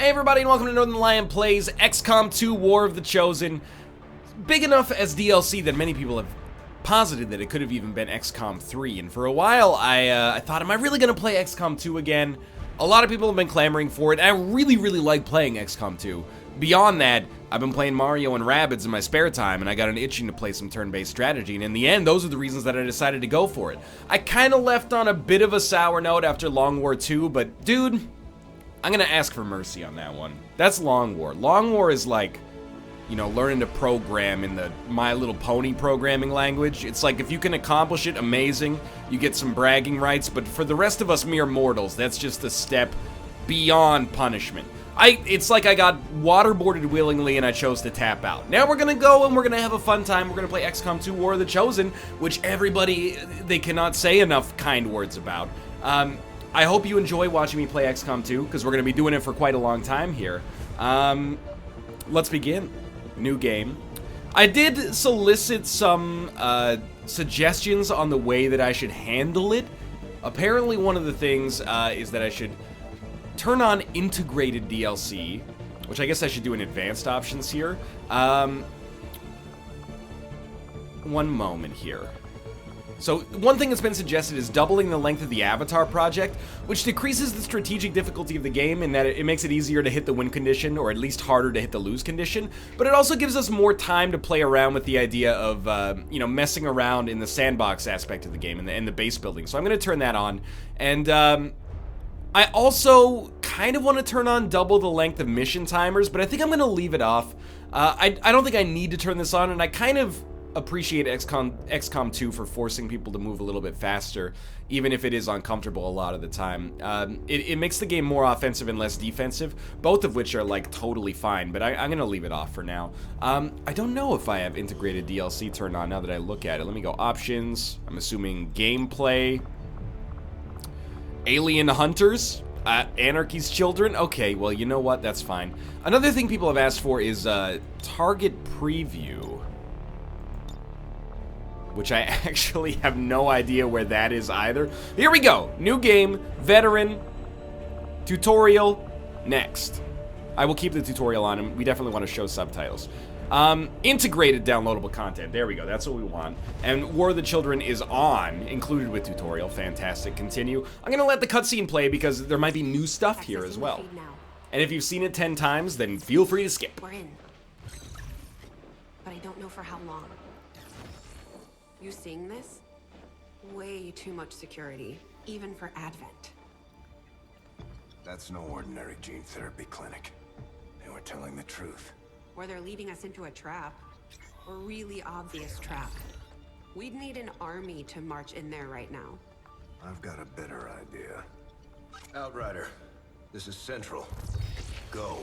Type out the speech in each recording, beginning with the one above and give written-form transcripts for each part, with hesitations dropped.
Hey everybody and welcome to Northernlion Plays XCOM 2 War of the Chosen. Big enough as DLC that many people have posited that it could have even been XCOM 3. And for a while I thought, am I really going to play XCOM 2 again? A lot of people have been clamoring for it. I really like playing XCOM 2. Beyond that, I've been playing Mario and Rabbids in my spare time, and I got an itching to play some turn-based strategy, and in the end, those are the reasons that I decided to go for it. I kind of left on a bit of a sour note after Long War 2, but dude, I'm gonna ask for mercy on that one. That's Long War. Long War is like, you know, learning to program in the My Little Pony programming language. It's like if you can accomplish it, amazing. You get some bragging rights, but for the rest of us mere mortals, that's just a step beyond punishment. It's like I got waterboarded willingly and I chose to tap out. Now we're gonna go and we're gonna have a fun time. We're gonna play XCOM 2 War of the Chosen, which everybody, they cannot say enough kind words about. I hope you enjoy watching me play XCOM 2, because we're gonna be doing it for quite a long time here. Let's begin. New game. I did solicit some suggestions on the way that I should handle it. Apparently one of the things is that I should turn on integrated DLC, which I guess I should do in advanced options here. One moment here. So one thing that's been suggested is doubling the length of the avatar project, which decreases the strategic difficulty of the game in that it makes it easier to hit the win condition, or at least harder to hit the lose condition, but it also gives us more time to play around with the idea of, you know, messing around in the sandbox aspect of the game and the base building. So I'm going to turn that on, and I also kind of want to turn on double the length of mission timers, but I think I'm going to leave it off. I don't think I need to turn this on, and I kind of appreciate XCOM 2 for forcing people to move a little bit faster, even if it is uncomfortable a lot of the time. It makes the game more offensive and less defensive, both of which are like totally fine, but I'm going to leave it off for now. I don't know if I have integrated DLC turned on now that I look at it. Let me go options. I'm assuming gameplay. Alien Hunters, Anarchy's Children. Okay, well, you know what? That's fine. Another thing people have asked for is target preview, which I actually have no idea where that is either. Here we go. New game, veteran, tutorial, next. I will keep the tutorial on, and we definitely want to show subtitles. Integrated downloadable content. There we go. That's what we want. And War of the Children is on, included with tutorial. Fantastic. Continue. I'm going to let the cutscene play because there might be new stuff here as well. And if you've seen it 10 times, then feel free to skip. We're in. But I don't know for how long. You seeing this? Way too much security, even for Advent. That's no ordinary gene therapy clinic. They were telling the truth. Or they're leading us into a trap. A really obvious trap. We'd need an army to march in there right now. I've got a better idea. Outrider, this is Central. Go.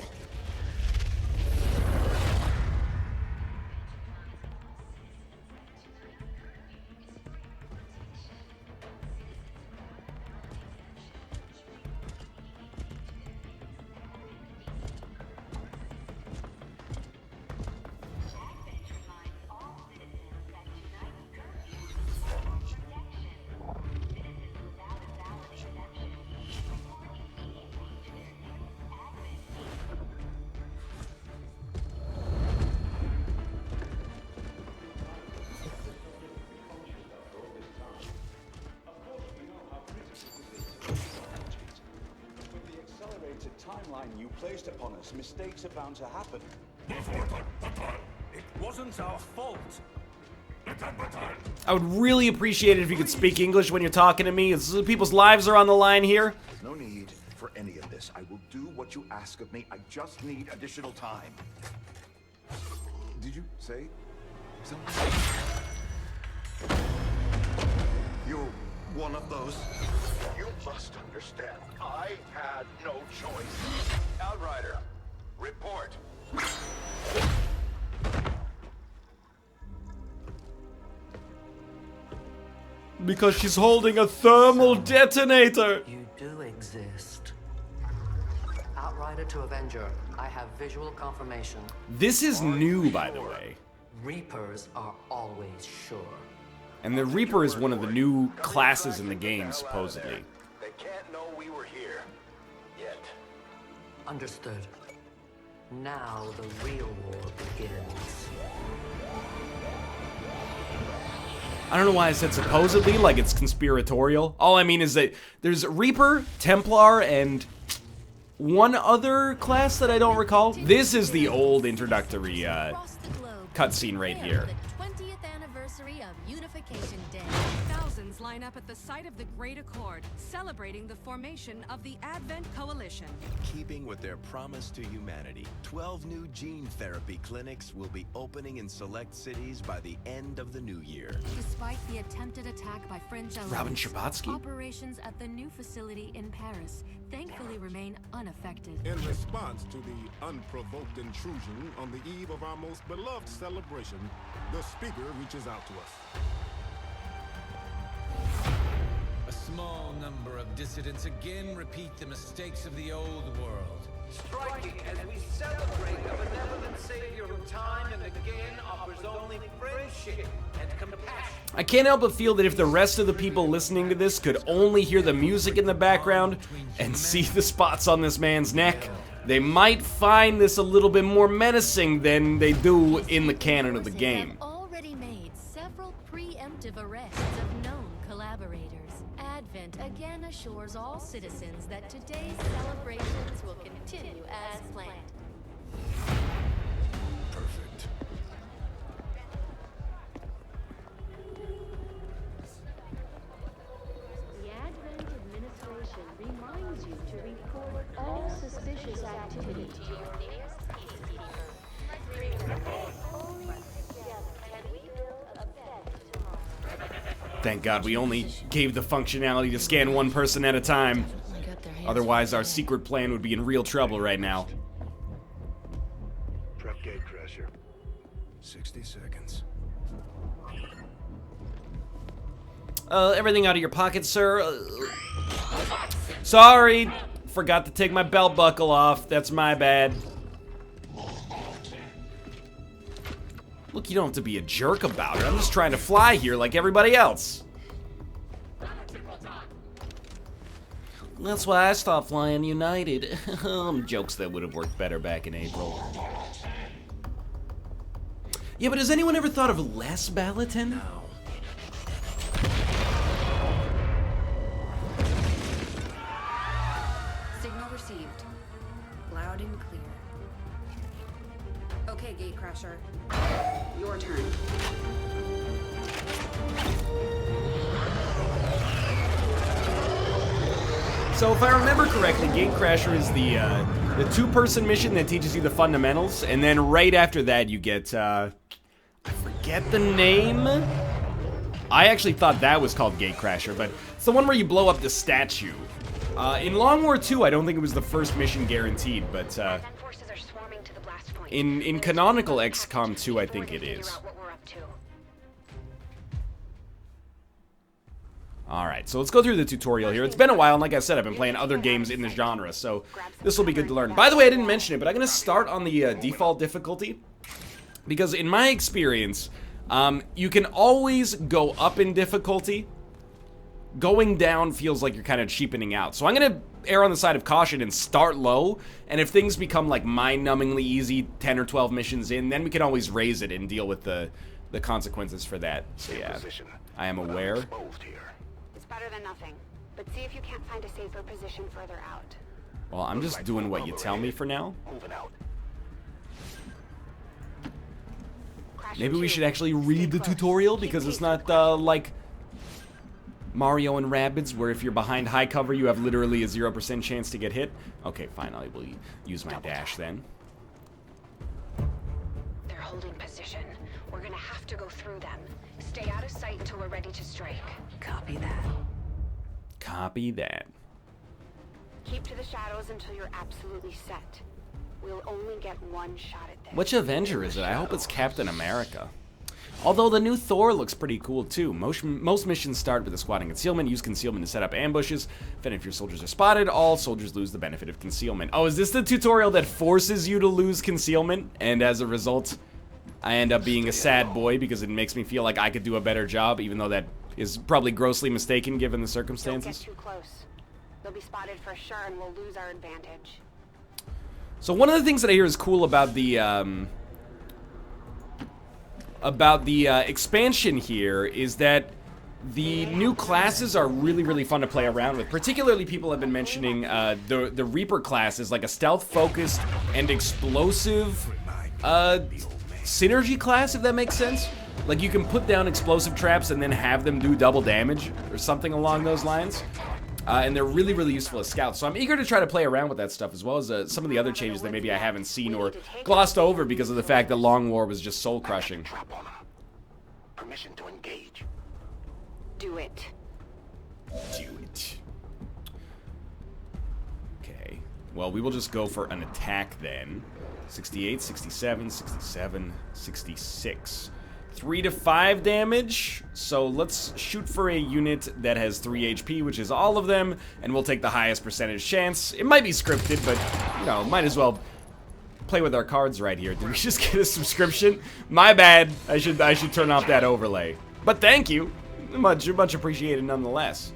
Timeline you placed upon us, mistakes are bound to happen. It wasn't our fault. I would really appreciate it if you could speak English when you're talking to me. People's lives are on the line here. There's no need for any of this. I will do what you ask of me. I just need additional time. Did you say something? You're one of those? You must understand. I had no choice. Outrider, report. Because she's holding a thermal detonator. You do exist. Outrider to Avenger, I have visual confirmation. This is new, by the way. Reapers are always sure. And the Reaper is one of the new classes in the game, supposedly. They can't know we were here. Yet. Understood. Now the real war begins. I don't know why I said supposedly, like it's conspiratorial. All I mean is that there's Reaper, Templar, and one other class that I don't recall. This is the old introductory cutscene right here. The 20th anniversary of Unification Day. Thousands line up at the site of the Great Accord, celebrating the formation of the Advent Coalition. Keeping with their promise to humanity, 12 new gene therapy clinics will be opening in select cities by the end of the new year. Despite the attempted attack by French elements, Robin Scherbatsky? operations at the new facility in Paris thankfully remain unaffected. In response to the unprovoked intrusion on the eve of our most beloved celebration, the speaker reaches out to us. A small number of dissidents again repeat the mistakes of the old world. Striking as we celebrate a benevolent savior who time and again offers only friendship and compassion. I can't help but feel that if the rest of the people listening to this could only hear the music in the background and see the spots on this man's neck, they might find this a little bit more menacing than they do in the canon of the game. Have already made several preemptive arrests of known collaborators. Advent again assures all citizens that today's celebrations will continue as planned. Perfect. The Advent administration reminds you to report all suspicious activity to your nearest Only together can we build a better tomorrow. Thank God we only gave the functionality to scan one person at a time. Otherwise, our secret plan would be in real trouble right now. Prep gate crasher. 60 seconds. Everything out of your pocket, sir. Sorry, forgot to take my belt buckle off. That's my bad. Look, you don't have to be a jerk about it. I'm just trying to fly here like everybody else. That's why I stopped flying United. Jokes that would have worked better back in April. Yeah, but has anyone ever thought of less Balatin? No. Signal received. Loud and clear. Okay, Gatecrasher. Your turn. So if I remember correctly, Gatecrasher is the two-person mission that teaches you the fundamentals, and then right after that you get, I forget the name? I actually thought that was called Gatecrasher, but it's the one where you blow up the statue. In Long War 2, I don't think it was the first mission guaranteed, but in canonical XCOM 2, I think it is. Alright, so let's go through the tutorial here. It's been a while, and like I said, I've been playing other games in the genre, so this will be good to learn. By the way, I didn't mention it, but I'm going to start on the default difficulty, because in my experience, you can always go up in difficulty. Going down feels like you're kind of cheapening out. So I'm going to err on the side of caution and start low, and if things become like mind-numbingly easy 10 or 12 missions in, then we can always raise it and deal with the consequences for that. So yeah, I am aware. It's better than nothing, but see if you can't find a safer position further out. Well, I'm just doing what you tell me for now. Maybe we should actually read the tutorial, because it's not like Mario and Rabbids, where if you're behind high cover, you have literally a 0% chance to get hit. Okay, fine, I will use my dash then. They're holding position. We're gonna have to go through them. Stay out of sight until we're ready to strike. Copy that. Copy that. Keep to the shadows until you're absolutely set. We'll only get one shot at this. Which Avenger is it? I hope it's Captain America. Although the new Thor looks pretty cool too. Most missions start with a squad in concealment. Use concealment to set up ambushes. Then if your soldiers are spotted, all soldiers lose the benefit of concealment. Oh, is this the tutorial that forces you to lose concealment? And as a result, I end up being a sad boy because it makes me feel like I could do a better job, even though that is probably grossly mistaken given the circumstances. Don't get too close. They'll be spotted for sure and we'll lose our advantage. So one of the things that I hear is cool about the expansion here is that the new classes are really, really fun to play around with. Particularly, people have been mentioning the Reaper classes, like a stealth-focused and explosive synergy class, if that makes sense. Like, you can put down explosive traps and then have them do double damage, or something along those lines. And they're really, really useful as scouts. So I'm eager to try to play around with that stuff, as well as some of the other changes that maybe I haven't seen or glossed over because of the fact that Long War was just soul-crushing. Permission to engage. Do it. Do it. Okay. Well, we will just go for an attack then. 68, 67, 67, 66. 3 to 5 damage. So let's shoot for a unit that has 3 HP, which is all of them, and we'll take the highest percentage chance. It might be scripted, but, you know, might as well play with our cards right here. Did we just get a subscription? My bad. I should turn off that overlay. But thank you. Much appreciated nonetheless.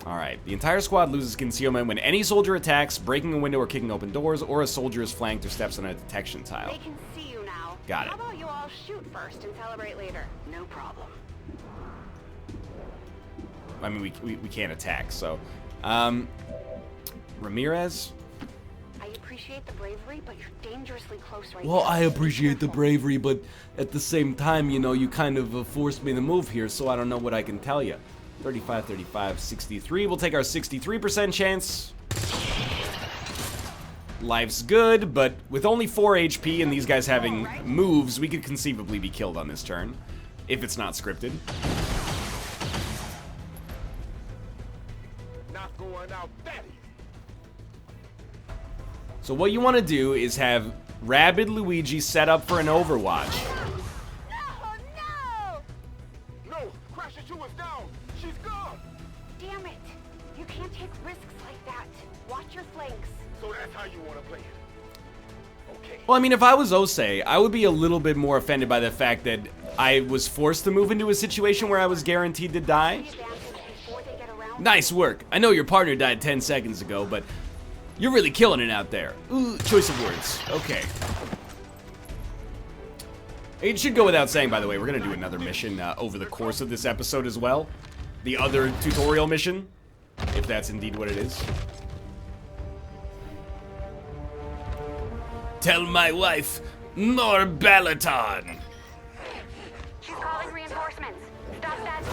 Alright, the entire squad loses concealment when any soldier attacks, breaking a window or kicking open doors, or a soldier is flanked or steps on a detection tile. They can see you now. Got it. How about you all shoot first and celebrate later? No problem. I mean, we can't attack, so. Ramirez? I appreciate the bravery, but you're dangerously close right now. Well, I appreciate the bravery, but at the same time, you know, you kind of forced me to move here, so I don't know what I can tell you. 35, 35, 63. We'll take our 63% chance. Life's good, but with only 4 HP and these guys having moves, we could conceivably be killed on this turn, if it's not scripted. Not going out that easy. So what you want to do is have Rabid Luigi set up for an Overwatch. No, Crasher 2 is down. She's gone. Damn it! You can't take risks like that. Watch your flanks. So that's how you want to play it. Okay. Well, I mean, if I was Osei, I would be a little bit more offended by the fact that I was forced to move into a situation where I was guaranteed to die. Nice work. I know your partner died 10 seconds ago, but you're really killing it out there. Ooh, choice of words. Okay. It should go without saying, by the way, we're going to do another mission over the course of this episode as well. The other tutorial mission, if that's indeed what it is. Tell my wife, more Balaton. She's calling reinforcements. Stop that.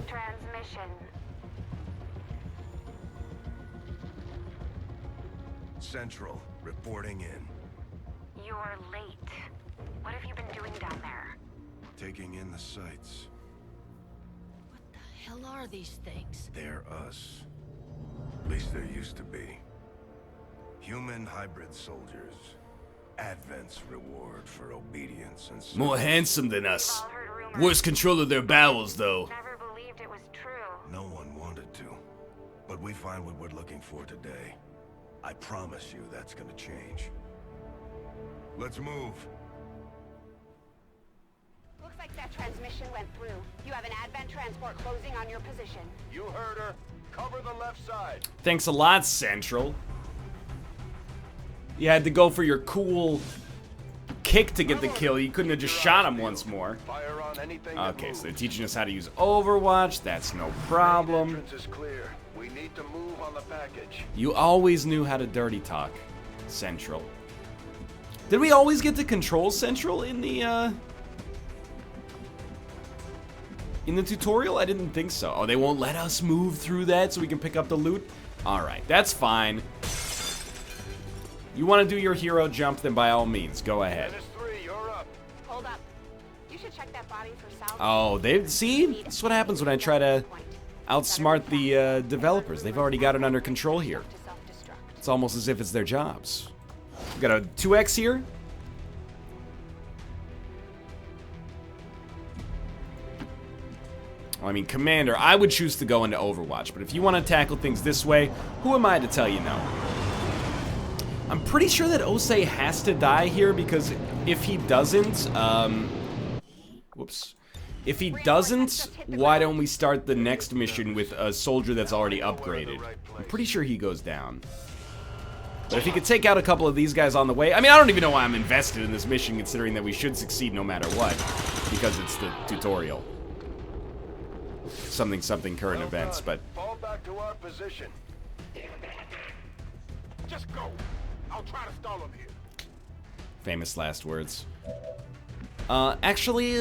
Transmission. Central, reporting in. You're late. What have you been doing down there? Taking in the sights. What the hell are these things? They're us. At least there used to be. Human hybrid soldiers. Advent's reward for obedience and service. More handsome than us. Worse control of their bowels, though. Never believed it was true. No one wanted to. But we find what we're looking for today. I promise you that's gonna change. Let's move. Looks like that transmission went through. You have an Advent transport closing on your position. You heard her. Cover the left side. Thanks a lot, Central. You had to go for your cool kick to get the kill. You couldn't have just shot him once more. Fire on anything. Okay, so they're teaching us how to use Overwatch. That's no problem. Entrance is clear. We need to move on the package. You always knew how to dirty talk, Central. Did we always get to control Central in the tutorial? I didn't think so. Oh, they won't let us move through that so we can pick up the loot? Alright, that's fine. You want to do your hero jump, then by all means, go ahead. Hold up. You should check that body for salvage. Oh, see? That's what happens when I try to outsmart the developers. They've already got it under control here. It's almost as if it's their jobs. We got a 2x here. Well, I mean, Commander, I would choose to go into Overwatch, but if you want to tackle things this way, who am I to tell you no? I'm pretty sure that Osei has to die here, because if he doesn't, whoops. If he doesn't, why don't we start the next mission with a soldier that's already upgraded? I'm pretty sure he goes down. But if he could take out a couple of these guys on the way... I mean, I don't even know why I'm invested in this mission, considering that we should succeed no matter what. Because it's the tutorial. Something current events, but... Fall back to our position. Just go. I'll try to stall him here. Famous last words. Actually,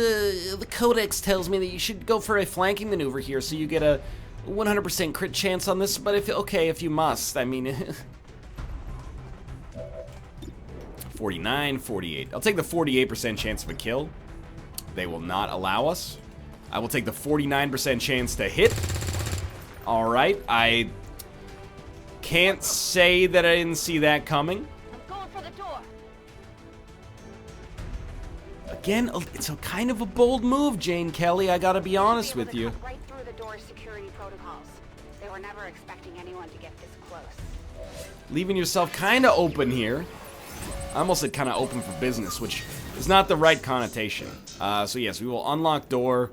the Codex tells me that you should go for a flanking maneuver here, so you get a 100% crit chance on this, but if you must, I mean... 49, 48. I'll take the 48% chance of a kill. They will not allow us. I will take the 49% chance to hit. Alright, I can't say that I didn't see that coming. I'm going for the door. Again, it's a kind of a bold move, Jane Kelly, I gotta be honest with you. Right through the door's security protocols. They were never expecting anyone to get this close. Leaving yourself kind of open here. I almost said kind of open for business, which is not the right connotation. So yes, we will unlock door.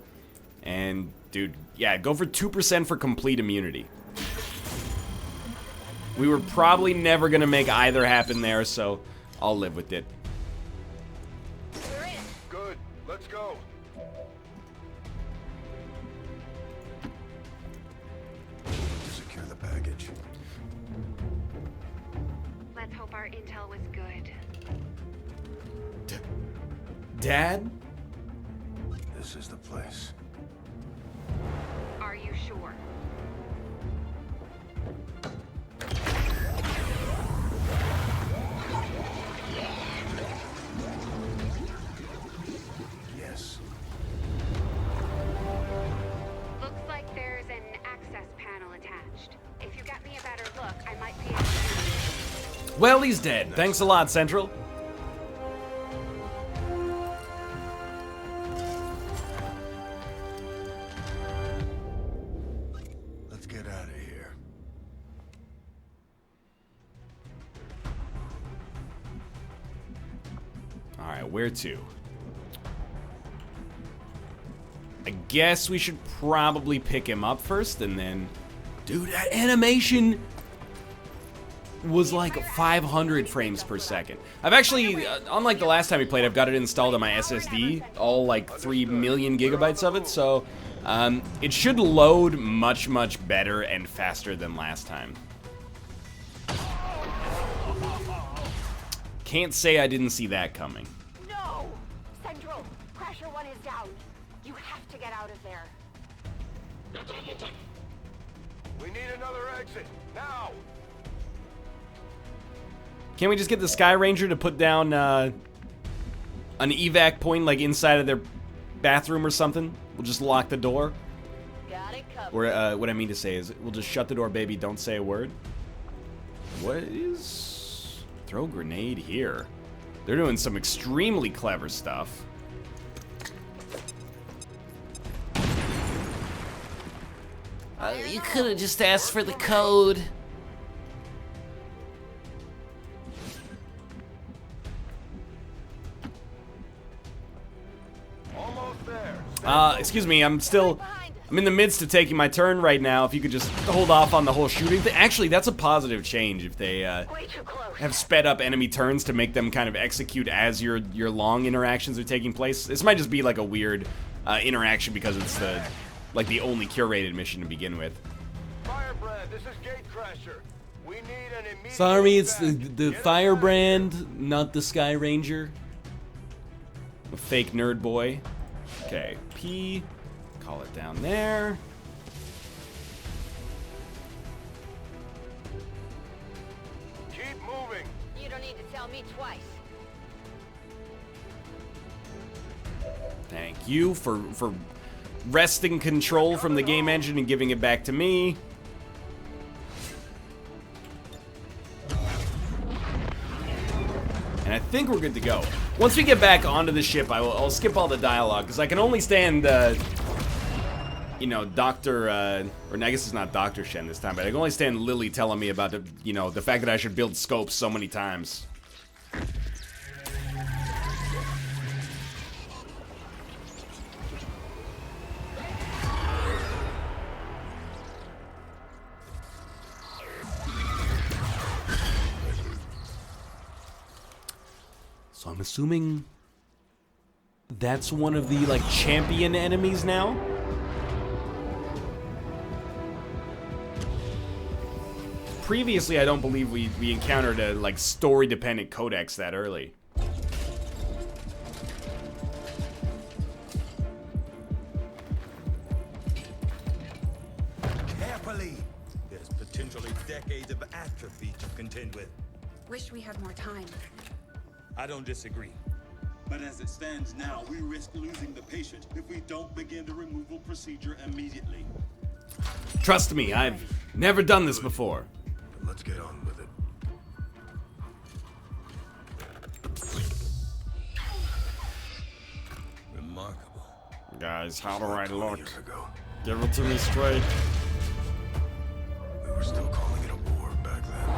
And, dude, yeah, go for 2% for complete immunity. We were probably never going to make either happen there, so I'll live with it. Good. Let's go. Secure the package. Let's hope our intel was good. Dad? This is the place. Are you sure? Yes. Looks like there's an access panel attached. If you got me a better look, I might be able to... Well, he's dead. Thanks a lot, Central. Let's get out of here. Alright, where to? I guess we should probably pick him up first, and then... Dude, that animation was like 500 frames per second. I've actually, unlike the last time we played, I've got it installed on my SSD, all like 3 million gigabytes of it, so it should load much, much better and faster than last time. Can't say I didn't see that coming. No! Central, Crasher 1 is down. You have to get out of there. We need another exit. Now! Can't we just get the Sky Ranger to put down an evac point like inside of their bathroom or something? We'll just lock the door. Got it covered. Or what I mean to say is, we'll just shut the door, baby, don't say a word. What is... Throw grenade here. They're doing some extremely clever stuff. You could have just asked for the code. Almost there. Excuse me, I'm in the midst of taking my turn right now. If you could just hold off on the whole shooting thing. Actually, that's a positive change if they have sped up enemy turns to make them kind of execute as your long interactions are taking place. This might just be like a weird interaction because it's the only curated mission to begin with. Firebrand, this is Gatecrasher. We need an immediate... Sorry, it's evac. the Firebrand, not the Sky Ranger. The fake nerd boy. Okay, P. Call it down there. Keep moving. You don't need to tell me twice. Thank you for wresting control from the game engine and giving it back to me. And I think we're good to go. Once we get back onto the ship, I'll skip all the dialogue, because I can only stand, you know, Dr. or I guess it's not Dr. Shen this time, but I can only stand Lily telling me about, you know, the fact that I should build scopes so many times. So I'm assuming that's one of the, like, champion enemies now? Previously, I don't believe we encountered a, like, story-dependent codex that early. Carefully! There's potentially decades of atrophy to contend with. Wish we had more time. I don't disagree. But as it stands now, we risk losing the patient if we don't begin the removal procedure immediately. Trust me, I've never done this before. Let's get on with it. Remarkable. Guys, how do I look? Years ago, Give it to me straight. we were still calling it a war back then.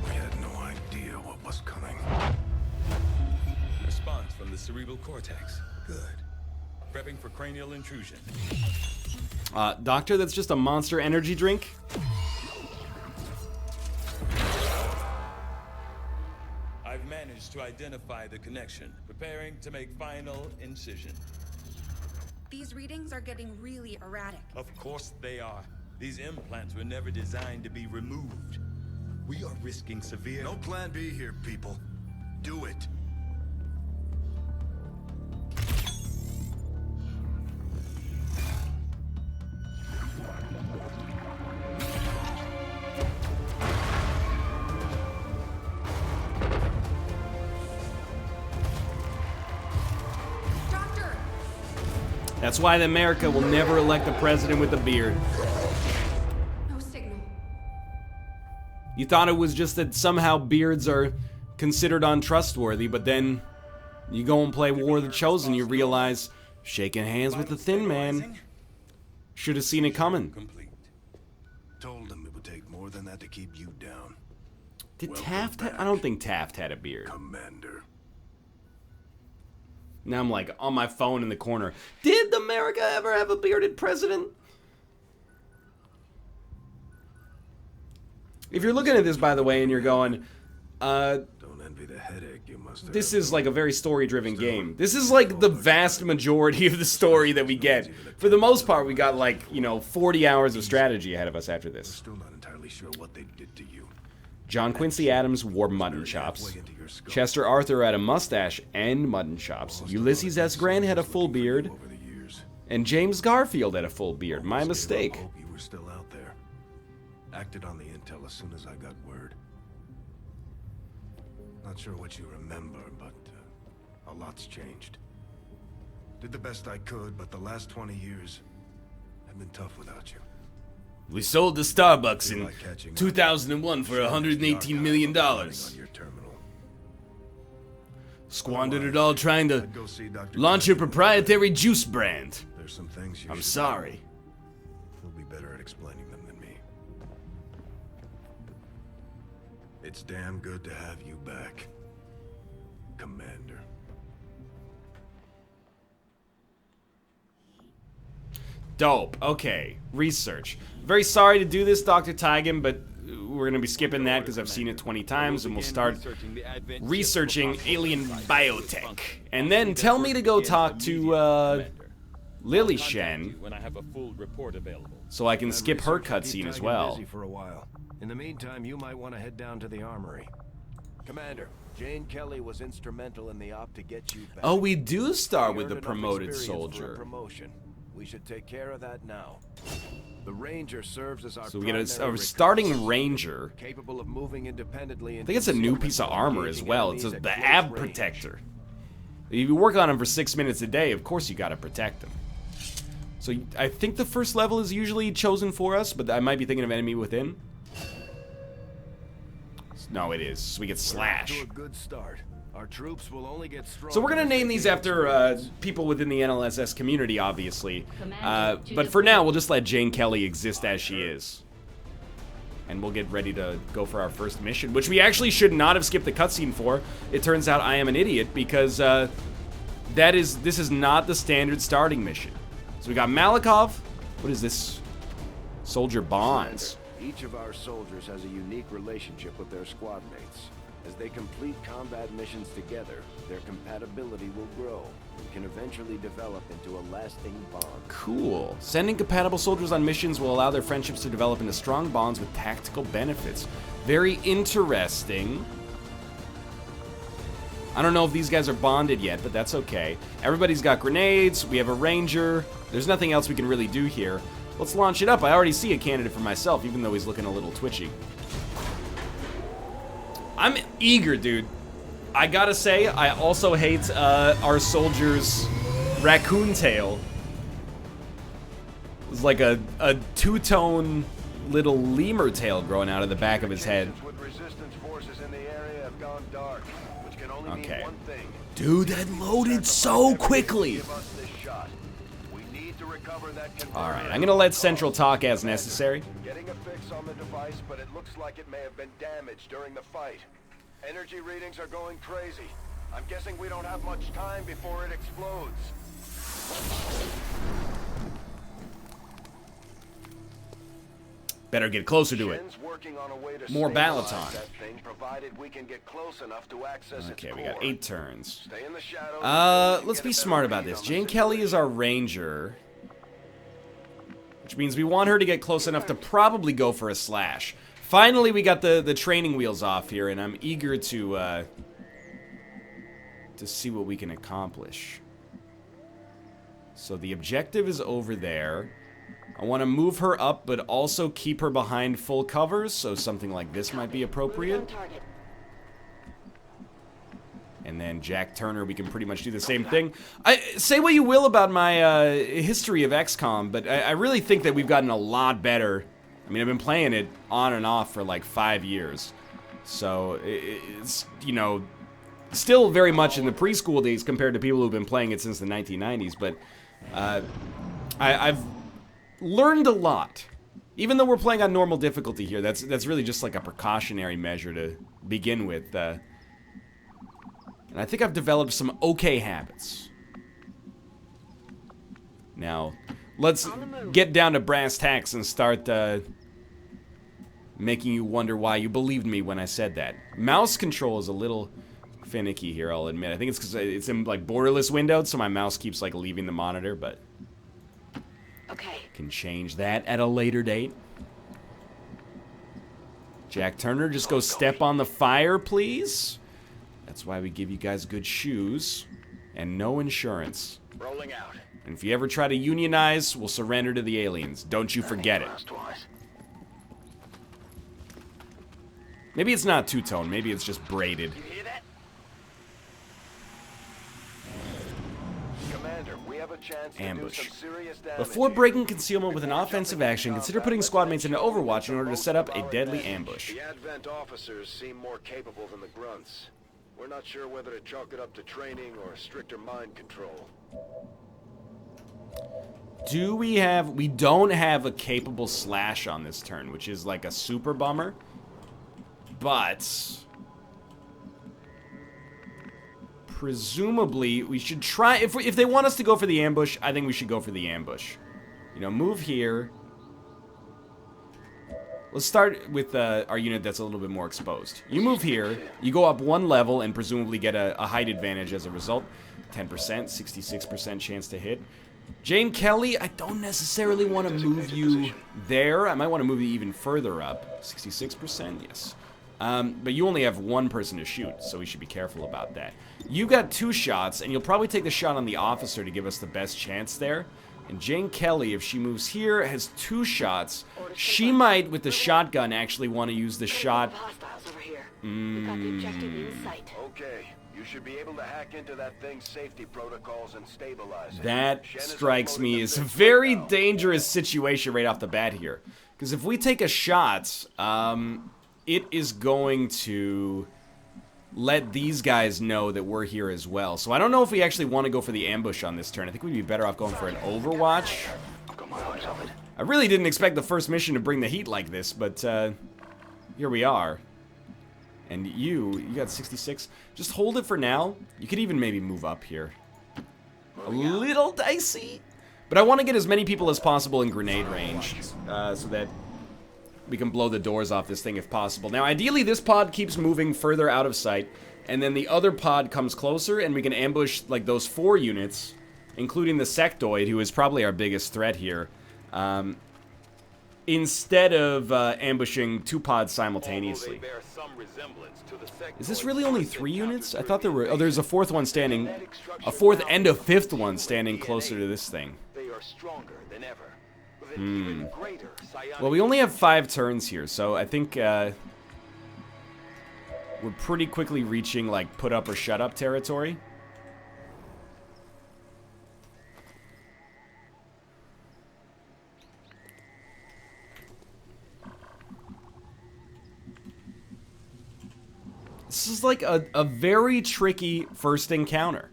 We had no idea what was coming. Response from the cerebral cortex. Good. Prepping for cranial intrusion. Doctor, that's just a monster energy drink? I've managed to identify the connection. Preparing to make final incision. These readings are getting really erratic. Of course they are. These implants were never designed to be removed. We are risking severe... No plan B here, people. Do it. Doctor! That's why America will never elect a president with a beard. No signal. You thought it was just that somehow beards are considered untrustworthy, but then you go and play War of the Chosen, you realize shaking hands with the Thin Man. Should have seen it coming. Told him it would take more than that to keep you down. Did Taft I don't think Taft had a beard. Commander. Now I'm like on my phone in the corner. Did America ever have a bearded president? If you're looking at this, by the way, and you're going, Don't envy the headache you must have. this is like a very story-driven game. This is like the vast majority of the story that we get. For the most part, we got like, 40 hours of strategy ahead of us after this. Still not entirely sure what they did to you. John Quincy Adams wore mutton chops. Chester Arthur had a mustache and mutton chops. Ulysses S. Grant had a full beard. And James Garfield had a full beard. My mistake. Hope you were still out there. Acted on the intel as soon as I got word. Not sure what you remember, but a lot's changed. Did the best I could, but the last 20 years have been tough without you. We sold to Starbucks in 2001 for $118 million. Squandered it all trying to launch a proprietary juice brand. There's some things you I'm should sorry. You'll be better at explaining them than me. It's damn good to have you back, Commander. Dope. Okay. Research. Very sorry to do this, Dr. Tygan, but we're going to be skipping that because I've seen it 20 times, and we'll start researching alien biotech. And then tell me to go talk to, Lily Shen, When I have a full report available. so I can skip her cutscene as well. Busy for a while. In the meantime, you might want to head down to the armory. Commander, Jane Kelly was instrumental in the op to get you back. Oh, we do start with the Earned enough promoted experience for a soldier. promotion. We should take care of that now. The Ranger serves as our So we get a primary starting Ranger. capable of moving independently. I think it's a new piece of armor as well. It's the Ab Protector. If you work on him for 6 minutes a day, of course you gotta protect him. So I think the first level is usually chosen for us, but I might be thinking of Enemy Within. No, it is. So we get Slash. To a good start. Our troops will only get stronger. So we're gonna name these after people within the NLSS community, obviously. But for now, we'll just let Jane Kelly exist as she is. And we'll get ready to go for our first mission, which we actually should not have skipped the cutscene for. It turns out I am an idiot because this is not the standard starting mission. So we got Malikov. What is this? Soldier bonds. Each of our soldiers has a unique relationship with their squad mates. As they complete combat missions together, their compatibility will grow and can eventually develop into a lasting bond. Cool. Sending compatible soldiers on missions will allow their friendships to develop into strong bonds with tactical benefits. Very interesting. I don't know if these guys are bonded yet, but that's okay. Everybody's got grenades. We have a ranger. There's nothing else we can really do here. Let's launch it up. I already see a candidate for myself, even though he's looking a little twitchy. I'm eager, dude. I gotta say, I also hate our soldier's raccoon tail. It's like a two-tone little lemur tail growing out of the back of his head. Okay. Dude, that loaded so quickly. Alright, I'm gonna let Central talk as necessary. Getting a fix on the device, but it looks like it may have been damaged during the fight. Energy readings are going crazy. I'm guessing we don't have much time before it explodes. Better get closer to it. More Balaton. Okay, we got 8 turns. Let's be smart about this. Jane Kelly is our ranger, which means we want her to get close enough to probably go for a slash. Finally, we got the training wheels off here, and I'm eager to see what we can accomplish. So the objective is over there. I want to move her up, but also keep her behind full covers, so something like this might be appropriate. And then Jack Turner, we can pretty much do the same thing. Say what you will about my history of XCOM, but I really think that we've gotten a lot better. I mean, I've been playing it on and off for like 5 years. So, it's, you know, still very much in the preschool days compared to people who've been playing it since the 1990s. But I've learned a lot. Even though we're playing on normal difficulty here, that's really just like a precautionary measure to begin with. And I think I've developed some okay habits. Now, let's get down to brass tacks and start making you wonder why you believed me when I said that. Mouse control is a little finicky here, I'll admit. I think it's because it's in like borderless windowed, so my mouse keeps like leaving the monitor, but can change that at a later date. Jack Turner, just go step on the fire, please. That's why we give you guys good shoes and no insurance. Rolling out. And if you ever try to unionize, we'll surrender to the aliens. Don't you forget it. Maybe it's not two-tone. Maybe it's just braided. Ambush. Before breaking concealment with an offensive action, consider putting squad mates into Overwatch in order to set up a deadly ambush. The Advent officers seem more capable than the grunts. We're not sure whether to chalk it up to training or stricter mind control. Do we have... We don't have a capable slash on this turn, which is like a super bummer. But... presumably, we should try... If they want us to go for the ambush, I think we should go for the ambush. You know, move here. Let's start with our unit that's a little bit more exposed. You move here, you go up 1 level and presumably get a height advantage as a result. 10%, 66% chance to hit. Jane Kelly, I don't necessarily want to move you there. I might want to move you even further up. 66%, yes. But you only have 1 person to shoot, so we should be careful about that. You got 2 shots, and you'll probably take the shot on the officer to give us the best chance there. And Jane Kelly, if she moves here, has 2 shots. She might, with the shotgun, actually want to use the shot. Okay, you should be able to hack into that thing's safety protocols and stabilize it. That strikes me as a very dangerous situation right off the bat here. Because if we take a shot, it is going to let these guys know that we're here as well. So I don't know if we actually want to go for the ambush on this turn. I think we'd be better off going for an Overwatch. I really didn't expect the first mission to bring the heat like this, but here we are. And you got 66. Just hold it for now. You could even maybe move up here. A little dicey. But I want to get as many people as possible in grenade range, so that blow the doors off this thing if possible. Now, ideally, this pod keeps moving further out of sight, and then the other pod comes closer, and we can ambush, like, those 4 units, including the sectoid, who is probably our biggest threat here, instead of ambushing 2 pods simultaneously. Is this really only 3 units? I thought there were... Oh, there's a 4th one standing... A 4th and a 5th one standing closer to this thing. Well, we only have 5 turns here, so I think we're pretty quickly reaching, like, put up or shut up territory. This is like a very tricky first encounter.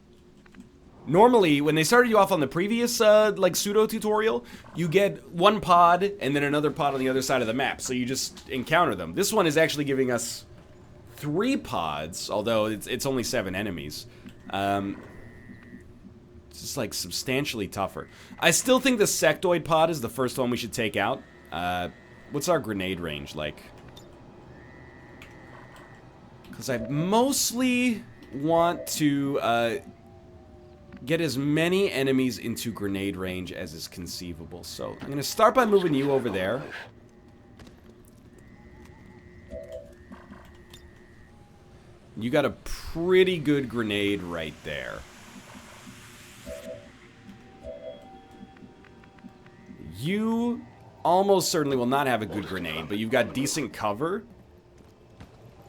Normally, when they started you off on the previous, like, pseudo-tutorial, you get 1 pod and then another pod on the other side of the map, so you just encounter them. This one is actually giving us 3 pods, although it's only 7 enemies. It's just, like, substantially tougher. I still think the sectoid pod is the first one we should take out. What's our grenade range like? Because I mostly want to, get as many enemies into grenade range as is conceivable. So I'm going to start by moving you over there. You got a pretty good grenade right there. You almost certainly will not have a good grenade, but you've got decent cover.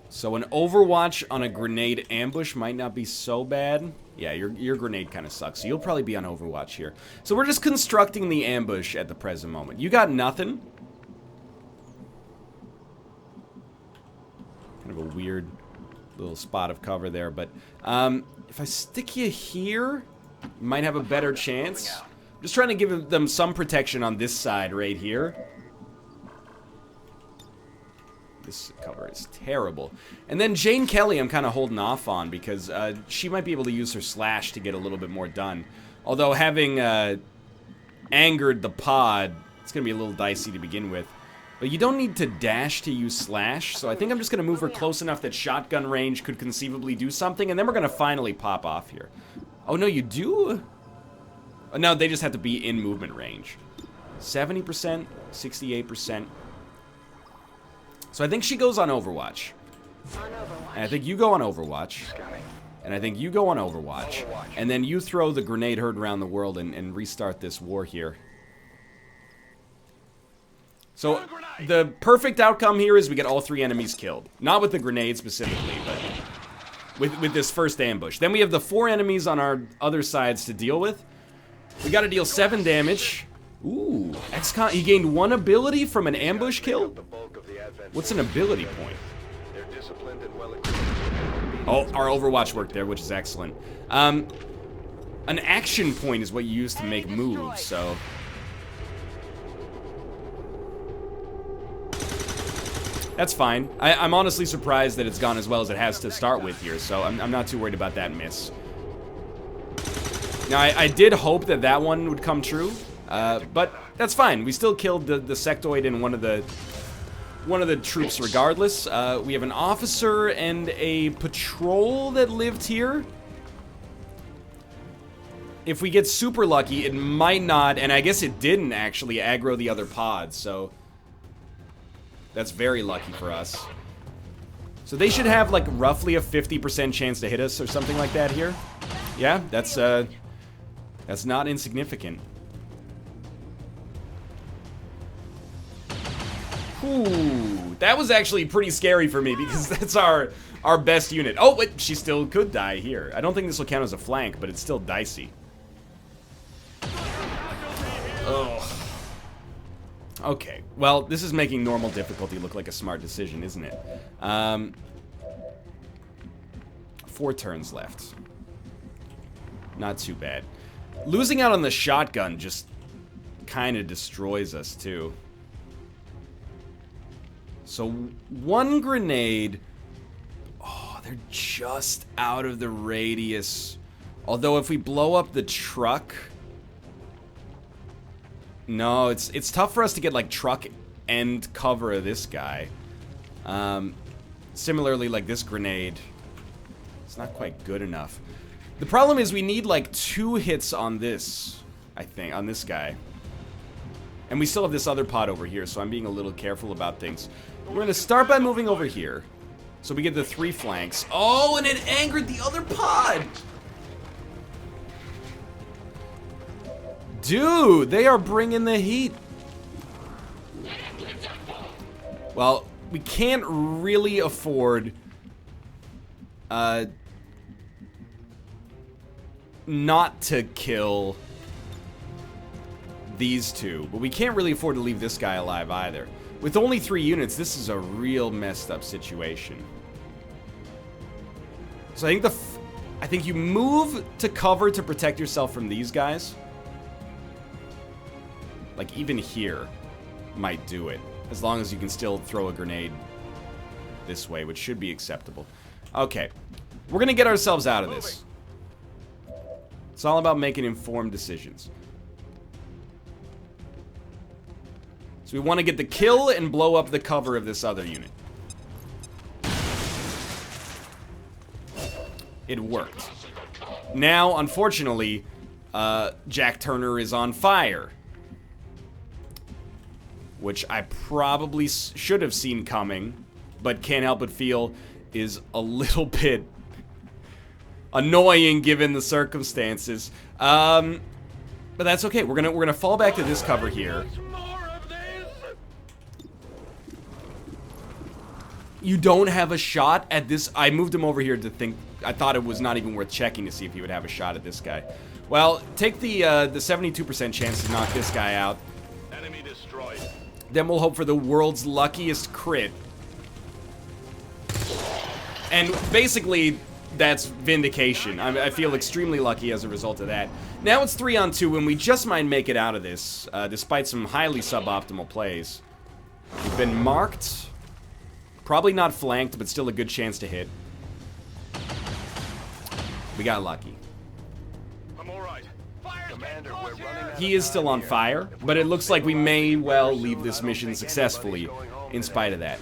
So an overwatch on a grenade ambush might not be so bad. Yeah, your grenade kind of sucks, so you'll probably be on overwatch here. So we're just constructing the ambush at the present moment. You got nothing. Kind of a weird little spot of cover there, but if I stick you here, you might have a better chance. I'm just trying to give them some protection on this side right here. This cover is terrible. And then Jane Kelly I'm kind of holding off on because she might be able to use her slash to get a little bit more done. Although having angered the pod, it's going to be a little dicey to begin with. But you don't need to dash to use slash, so I think I'm just going to move her close enough that shotgun range could conceivably do something, and then we're going to finally pop off here. Oh, no, you do? Oh, no, they just have to be in movement range. 70%, 68%. So I think she goes on Overwatch. And I think you go on Overwatch. And I think you go on Overwatch. And then you throw the grenade herd around the world and restart this war here. So the perfect outcome here is we get all 3 enemies killed. Not with the grenade specifically, but with this first ambush. Then we have the 4 enemies on our other sides to deal with. We gotta deal 7 damage. Ooh, XCOM, he gained 1 ability from an ambush kill? What's an ability point? Oh, our Overwatch worked there, which is excellent. An action point is what you use to make moves, so... That's fine. I'm honestly surprised that it's gone as well as it has to start with here, so I'm not too worried about that miss. Now, I did hope that that one would come true, but that's fine. We still killed the sectoid and one of the troops regardless. We have an officer and a patrol that lived here. If we get super lucky, it might not, and I guess it didn't actually aggro the other pods, so that's very lucky for us. So they should have like roughly a 50% chance to hit us or something like that here. Yeah, that's not insignificant. Ooh, that was actually pretty scary for me because that's our best unit. Oh, wait, she still could die here. I don't think this will count as a flank, but it's still dicey. Ugh. Okay, well, this is making normal difficulty look like a smart decision, isn't it? 4 turns left. Not too bad. Losing out on the shotgun just kind of destroys us, too. So, 1 grenade. Oh, they're just out of the radius. Although, if we blow up the truck... No, it's tough for us to get, like, truck end cover of this guy. Similarly, like this grenade, it's not quite good enough. The problem is we need like 2 hits on this, I think, on this guy. And we still have this other pod over here, so I'm being a little careful about things. We're going to start by moving over here. So we get the 3 flanks. Oh, and it angered the other pod! Dude, they are bringing the heat. Well, we can't really afford not to kill these 2, but we can't really afford to leave this guy alive either. With only 3 units, this is a real messed up situation. So I think you move to cover to protect yourself from these guys. Like even here might do it, as long as you can still throw a grenade this way, which should be acceptable. Okay, we're gonna get ourselves out of this. It's all about making informed decisions. So we want to get the kill and blow up the cover of this other unit. It worked. Now, unfortunately, Jack Turner is on fire. Which I probably should have seen coming, but can't help but feel is a little bit annoying given the circumstances. But that's okay. We're gonna fall back to this cover here. You don't have a shot at this. I moved him over here to think. I thought it was not even worth checking to see if he would have a shot at this guy. Well, take the 72% chance to knock this guy out. Enemy destroyed. Then we'll hope for the world's luckiest crit. And basically, that's vindication. I feel extremely lucky as a result of that. Now it's 3-on-2, and we just might make it out of this, despite some highly suboptimal plays. We've been marked. Probably not flanked, but still a good chance to hit. We got lucky. I'm all right. Commander, we're running out He is still on fire, but it looks like we may well leave this mission successfully in spite of that.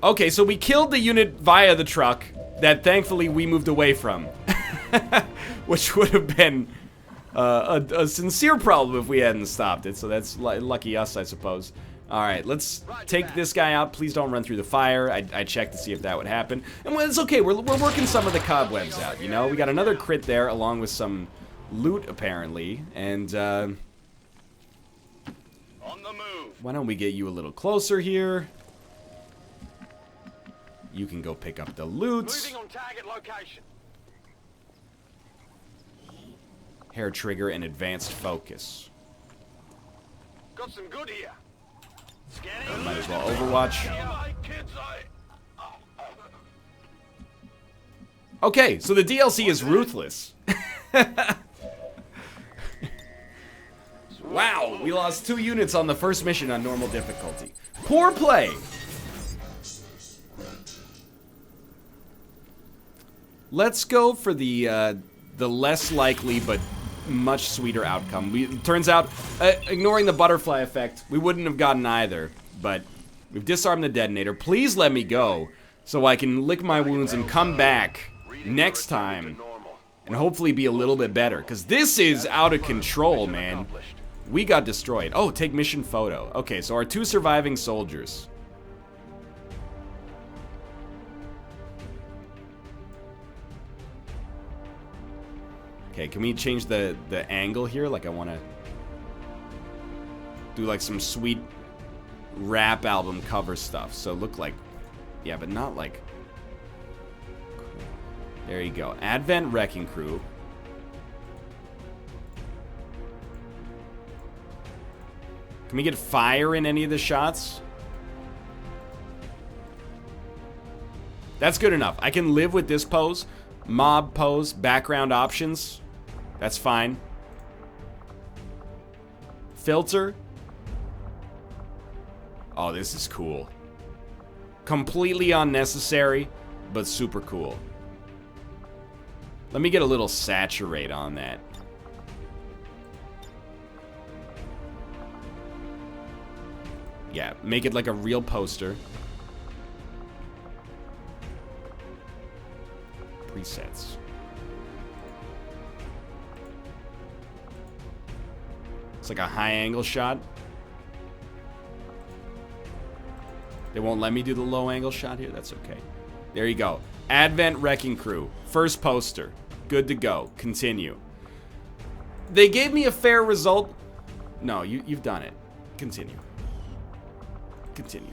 Okay, so we killed the unit via the truck that thankfully we moved away from. Which would have been a sincere problem if we hadn't stopped it, so that's lucky us, I suppose. Alright, let's take this guy out. Please don't run through the fire. I checked to see if that would happen. And well, it's okay, we're working some of the cobwebs out, you know? We got another crit there, along with some loot, apparently. And, on the move. Why don't we get you a little closer here? You can go pick up the loot. Moving on target location. Hair trigger and advanced focus. Got some good here. Might as well Overwatch. Okay, so the DLC is ruthless. Wow, we lost 2 units on the first mission on normal difficulty. Poor play. Let's go for the less likely but much sweeter outcome. It turns out, ignoring the butterfly effect, we wouldn't have gotten either, but we've disarmed the detonator. Please let me go so I can lick my wounds and come back next time and hopefully be a little bit better, because this is out of control, man. We got destroyed. Oh, take mission photo. Okay, so our 2 surviving soldiers. Okay, can we change the angle here? Like, I want to do like some sweet rap album cover stuff. So look like, yeah, but not like. There you go. Advent Wrecking Crew. Can we get fire in any of the shots? That's good enough. I can live with this pose. Mob pose, background options. That's fine. Filter. Oh, this is cool. Completely unnecessary, but super cool. Let me get a little saturate on that. Yeah, make it like a real poster. Presets. It's like a high angle shot. They won't let me do the low angle shot here. That's okay. There you go. Advent Wrecking Crew. First poster. Good to go. Continue. They gave me a fair result. No, you've done it. Continue. Continue.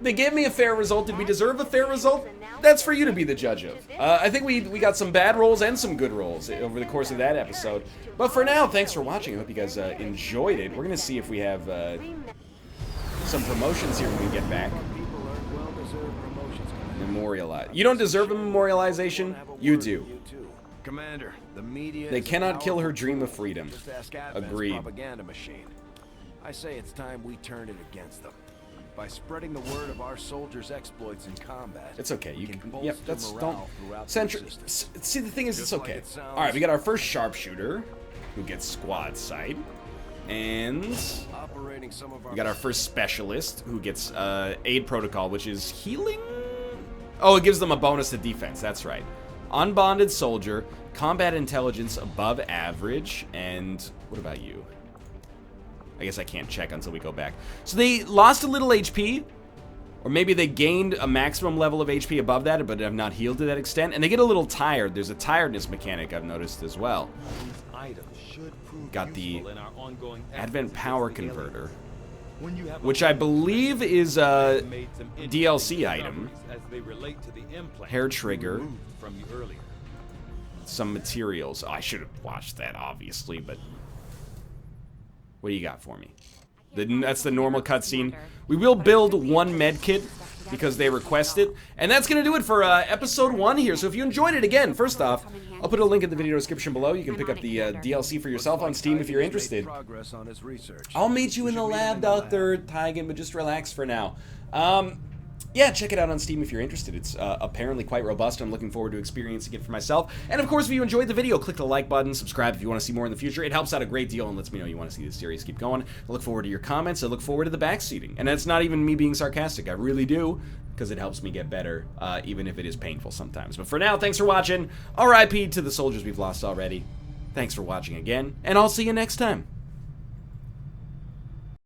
They gave me a fair result. Did we deserve a fair result? That's for you to be the judge of. I think we got some bad rolls and some good rolls over the course of that episode. But for now, thanks for watching. I hope you guys enjoyed it. We're going to see if we have some promotions here when we get back. Memorialize. You don't deserve a memorialization. You do. Commander, the media. They cannot kill her dream of freedom. Agreed. Propaganda machine. I say it's time we turn it against them. By spreading the word of our soldiers' exploits in combat. It's okay. You can. bolster Yep. That's morale don't. throughout the See, the thing is, it's Just okay. like it sounds. All right, we got our first sharpshooter, who gets squad sight, and Operating some of our we got our first specialist, who gets aid protocol, which is healing. Oh, it gives them a bonus to defense. That's right. Unbonded soldier, combat intelligence above average, and what about you? I guess I can't check until we go back. So they lost a little HP, or maybe they gained a maximum level of HP above that, but have not healed to that extent, and they get a little tired. There's a tiredness mechanic I've noticed as well. Got the Advent Power Converter, which I believe is a DLC item. Hair trigger. Some materials. Oh, I should have watched that, obviously, but what do you got for me? That's the normal cutscene. We will build one med kit because they request it, and that's gonna do it for episode 1 here. So if you enjoyed it, again, first off, I'll put a link in the video description below. You can pick up the DLC for yourself on Steam if you're interested. I'll meet you in the lab, Dr. Taigen, but just relax for now. Yeah, check it out on Steam if you're interested. It's apparently quite robust. I'm looking forward to experiencing it for myself. And of course, if you enjoyed the video, click the like button, subscribe if you want to see more in the future. It helps out a great deal and lets me know you want to see this series keep going. I look forward to your comments. I look forward to the backseating. And that's not even me being sarcastic. I really do, because it helps me get better, even if it is painful sometimes. But for now, thanks for watching. RIP to the soldiers we've lost already. Thanks for watching again, and I'll see you next time.